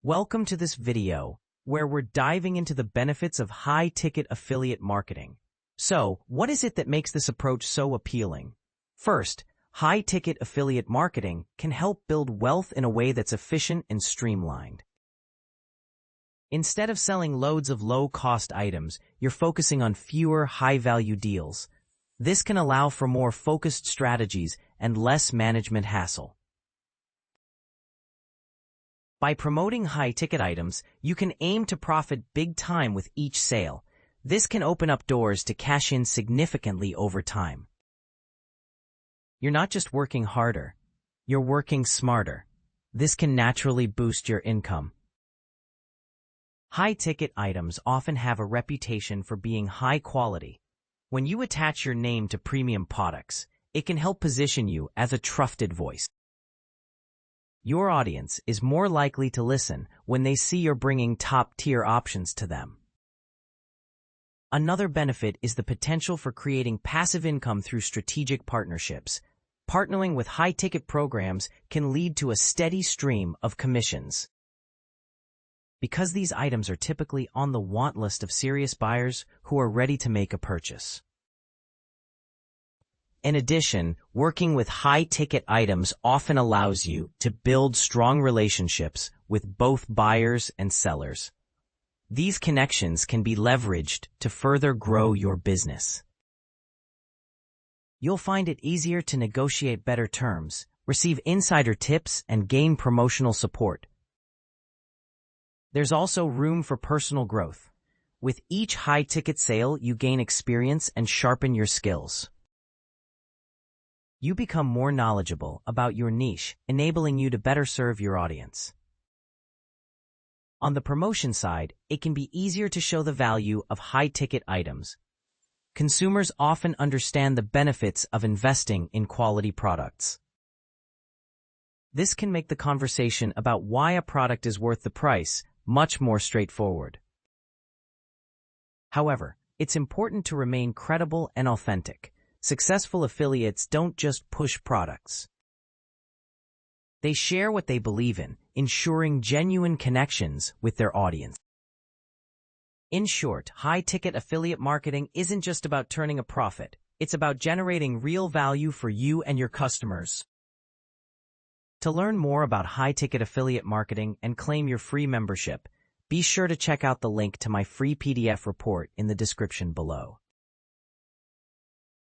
Welcome to this video, where we're diving into the benefits of high-ticket affiliate marketing. So, what is it that makes this approach so appealing? First, high-ticket affiliate marketing can help build wealth in a way that's efficient and streamlined. Instead of selling loads of low-cost items, you're focusing on fewer high-value deals. This can allow for more focused strategies and less management hassle. By promoting high-ticket items, you can aim to profit big time with each sale. This can open up doors to cash in significantly over time. You're not just working harder, you're working smarter. This can naturally boost your income. High-ticket items often have a reputation for being high quality. When you attach your name to premium products, it can help position you as a trusted voice. Your audience is more likely to listen when they see you're bringing top-tier options to them. Another benefit is the potential for creating passive income through strategic partnerships. Partnering with high-ticket programs can lead to a steady stream of commissions. Because these items are typically on the want list of serious buyers who are ready to make a purchase. In addition, working with high-ticket items often allows you to build strong relationships with both buyers and sellers. These connections can be leveraged to further grow your business. You'll find it easier to negotiate better terms, receive insider tips, and gain promotional support. There's also room for personal growth. With each high-ticket sale, you gain experience and sharpen your skills. You become more knowledgeable about your niche, enabling you to better serve your audience. On the promotion side, it can be easier to show the value of high-ticket items. Consumers often understand the benefits of investing in quality products. This can make the conversation about why a product is worth the price much more straightforward. However, it's important to remain credible and authentic. Successful affiliates don't just push products. They share what they believe in, ensuring genuine connections with their audience. In short, high-ticket affiliate marketing isn't just about turning a profit. It's about generating real value for you and your customers. To learn more about high-ticket affiliate marketing and claim your free membership, be sure to check out the link to my free PDF report in the description below.